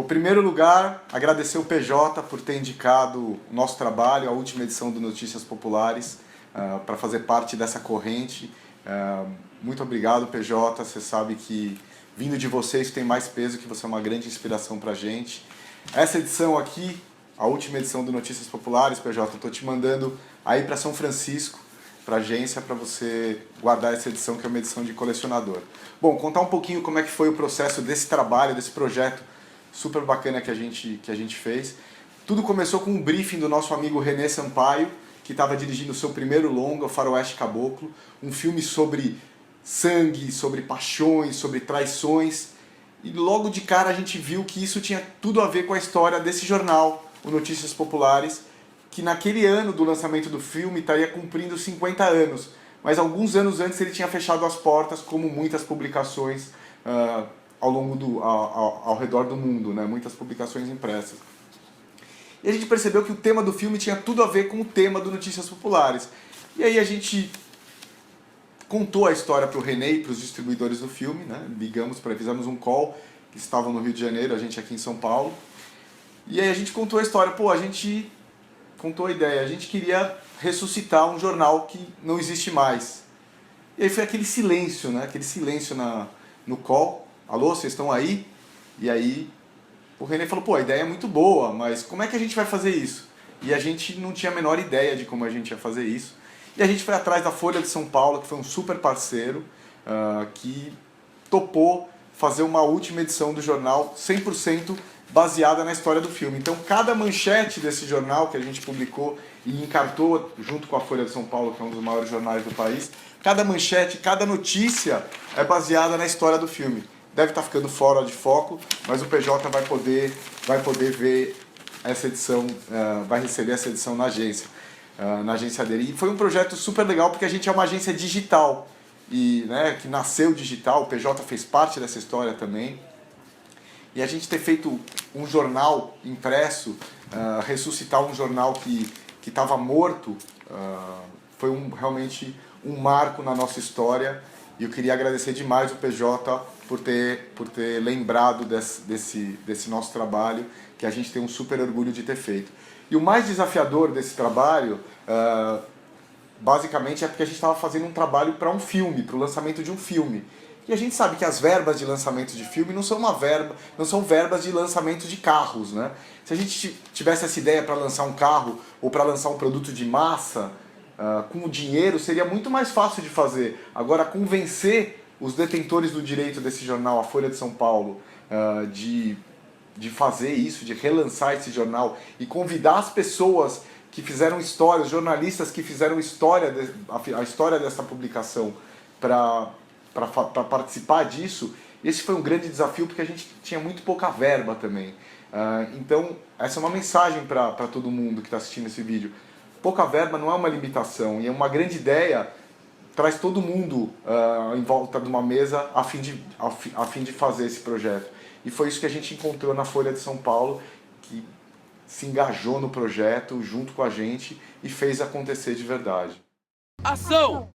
Bom, em primeiro lugar, agradecer o PJ por ter indicado o nosso trabalho, a última edição do Notícias Populares, para fazer parte dessa corrente. Muito obrigado, PJ. Você sabe que vindo de vocês tem mais peso, que você é uma grande inspiração para a gente. Essa edição aqui, a última edição do Notícias Populares, PJ, estou te mandando aí para São Francisco, para a agência, para você guardar essa edição, que é uma edição de colecionador. Bom, contar um pouquinho como é que foi o processo desse trabalho, desse projeto super bacana que a gente fez. Tudo começou com um briefing do nosso amigo René Sampaio, que estava dirigindo o seu primeiro longa, O Faroeste Caboclo, um filme sobre sangue, sobre paixões, sobre traições. E logo de cara a gente viu que isso tinha tudo a ver com a história desse jornal, o Notícias Populares, que naquele ano do lançamento do filme estaria cumprindo 50 anos. Mas alguns anos antes ele tinha fechado as portas, como muitas publicações ao redor do mundo, né? Muitas publicações impressas. E a gente percebeu que o tema do filme tinha tudo a ver com o tema do Notícias Populares. E aí a gente contou a história para o René e para os distribuidores do filme, né? Fizemos um call, que estavam no Rio de Janeiro, a gente aqui em São Paulo. E aí a gente contou a história, a gente contou a ideia, a gente queria ressuscitar um jornal que não existe mais. E aí foi aquele silêncio, né? Aquele silêncio no call. Alô, vocês estão aí? E aí o René falou, a ideia é muito boa, mas como é que a gente vai fazer isso? E a gente não tinha a menor ideia de como a gente ia fazer isso. E a gente foi atrás da Folha de São Paulo, que foi um super parceiro, que topou fazer uma última edição do jornal 100% baseada na história do filme. Então cada manchete desse jornal que a gente publicou e encartou junto com a Folha de São Paulo, que é um dos maiores jornais do país, cada manchete, cada notícia é baseada na história do filme. Deve estar ficando fora de foco, mas o PJ vai poder ver essa edição, vai receber essa edição na agência dele. E foi um projeto super legal, porque a gente é uma agência digital, e, né, que nasceu digital, o PJ fez parte dessa história também. E a gente ter feito um jornal impresso, ressuscitar um jornal que estava morto, foi realmente um marco na nossa história. E eu queria agradecer demais o PJ por ter lembrado desse nosso trabalho, que a gente tem um super orgulho de ter feito. E o mais desafiador desse trabalho, basicamente, é porque a gente estava fazendo um trabalho para um filme, para o lançamento de um filme. E a gente sabe que as verbas de lançamento de filme não são verbas de lançamento de carros, né? Se a gente tivesse essa ideia para lançar um carro ou para lançar um produto de massa, com o dinheiro seria muito mais fácil de fazer. Agora, convencer os detentores do direito desse jornal, a Folha de São Paulo, de fazer isso, de relançar esse jornal e convidar as pessoas que fizeram história, os jornalistas que fizeram a história dessa publicação para participar disso, esse foi um grande desafio, porque a gente tinha muito pouca verba também. Então, essa é uma mensagem para todo mundo que está assistindo esse vídeo. Pouca verba não é uma limitação, e é uma grande ideia, traz todo mundo em volta de uma mesa a fim de fazer esse projeto. E foi isso que a gente encontrou na Folha de São Paulo, que se engajou no projeto junto com a gente e fez acontecer de verdade. Ação!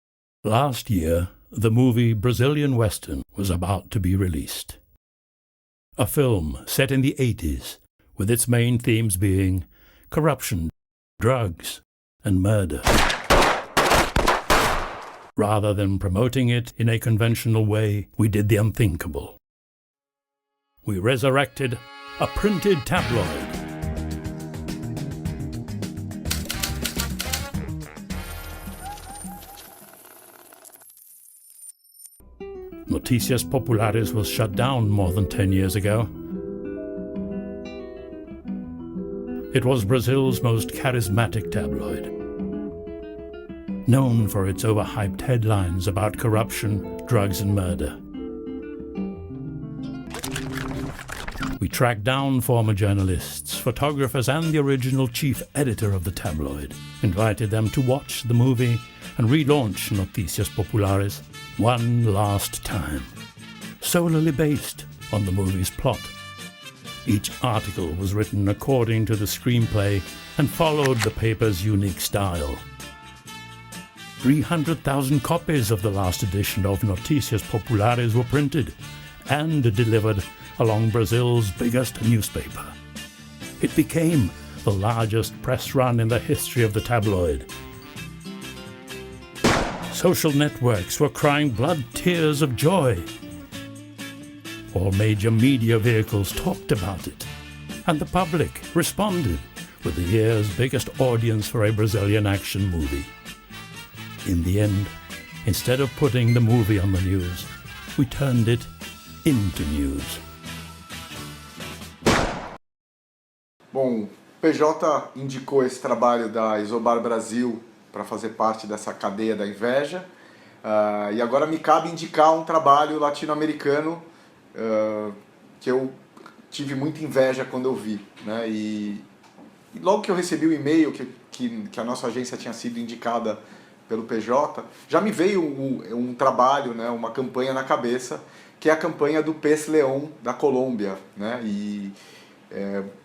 Last year, the movie Brazilian Western was about to be released. A film set in the 80s, with its main themes being corruption, drugs, and murder. Rather than promoting it in a conventional way, we did the unthinkable. We resurrected a printed tabloid. Noticias Populares was shut down more than 10 years ago. It was Brazil's most charismatic tabloid, known for its overhyped headlines about corruption, drugs and murder. We tracked down former journalists, photographers and the original chief editor of the tabloid, invited them to watch the movie and relaunch Noticias Populares one last time, solely based on the movie's plot. Each article was written according to the screenplay and followed the paper's unique style. 300,000 copies of the last edition of Noticias Populares were printed and delivered along Brazil's biggest newspaper. It became the largest press run in the history of the tabloid. Social networks were crying blood tears of joy. All major media vehicles talked about it, and the public responded with the year's biggest audience for a Brazilian action movie. In the end, instead of putting the movie on the news, we turned it into news. Bom, PJ indicou esse trabalho da Isobar Brasil para fazer parte dessa cadeia da inveja, e agora me cabe indicar um trabalho latino-americano que eu tive muita inveja quando eu vi, né? E logo que eu recebi o e-mail que a nossa agência tinha sido indicada pelo PJ, já me veio um trabalho, né, uma campanha na cabeça, que é a campanha do Pez León da Colômbia, né? E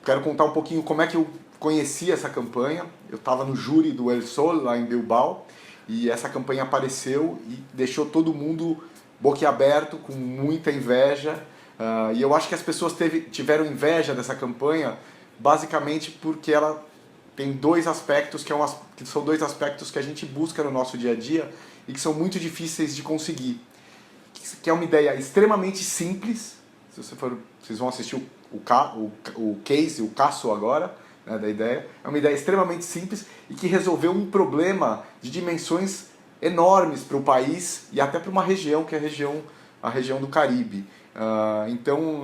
quero contar um pouquinho como é que eu conheci essa campanha. Eu estava no júri do El Sol, lá em Bilbao, e essa campanha apareceu e deixou todo mundo boquiaberto, com muita inveja. E eu acho que as pessoas tiveram inveja dessa campanha basicamente porque ela tem dois aspectos que são dois aspectos que a gente busca no nosso dia a dia e que são muito difíceis de conseguir. Que é uma ideia extremamente simples. Vocês vão assistir o caso agora, né, da ideia. É uma ideia extremamente simples e que resolveu um problema de dimensões enormes para o país e até para uma região, que é a região do Caribe. Então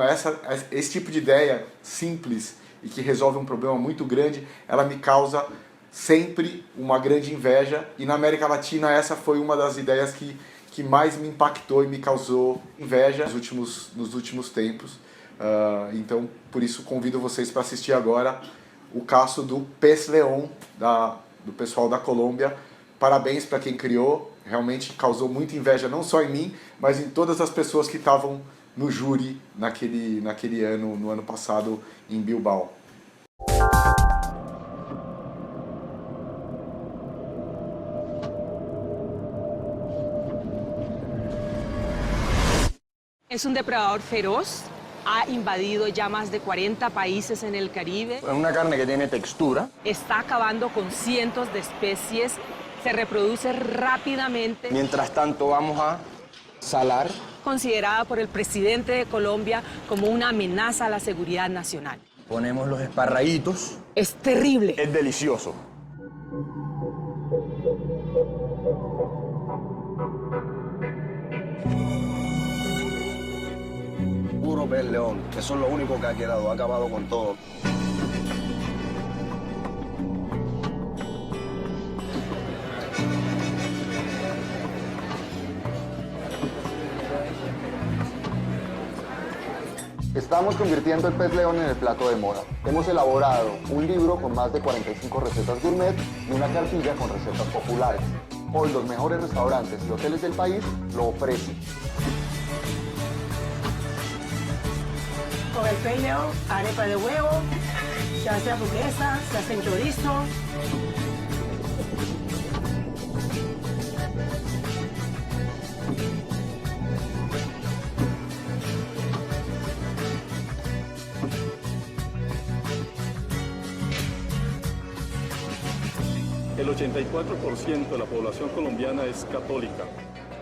esse tipo de ideia simples e que resolve um problema muito grande, ela me causa sempre uma grande inveja, e na América Latina essa foi uma das ideias que mais me impactou e me causou inveja nos últimos tempos. Então, por isso, convido vocês para assistir agora o caso do Pez León, do pessoal da Colômbia. Parabéns para quem criou, realmente causou muita inveja, não só em mim, mas em todas as pessoas que estavam no júri naquele ano, no ano passado, em Bilbao. Es un depredador feroz, ha invadido ya más de 40 países en el Caribe. Es una carne que tiene textura. Está acabando con cientos de especies, se reproduce rápidamente. Mientras tanto vamos a salar. Considerada por el presidente de Colombia como una amenaza a la seguridad nacional. Ponemos los esparraguitos. Es terrible. Es delicioso. Puro Pez León. Eso es lo único que ha quedado. Ha acabado con todo. Estamos convirtiendo el pez león en el plato de moda. Hemos elaborado un libro con más de 45 recetas gourmet y una cartilla con recetas populares. Hoy los mejores restaurantes y hoteles del país lo ofrecen. Con el pez león, arepa de huevo, se hace hamburguesa, se hace chorizo. El 84% de la población colombiana es católica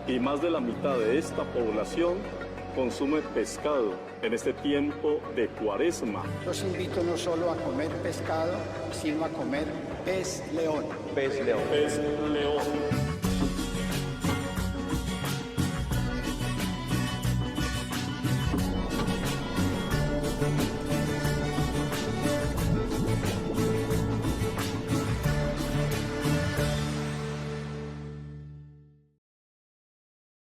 y más de la mitad de esta población consume pescado en este tiempo de Cuaresma. Los invito no solo a comer pescado, sino a comer pez león. Pez León. Pez León.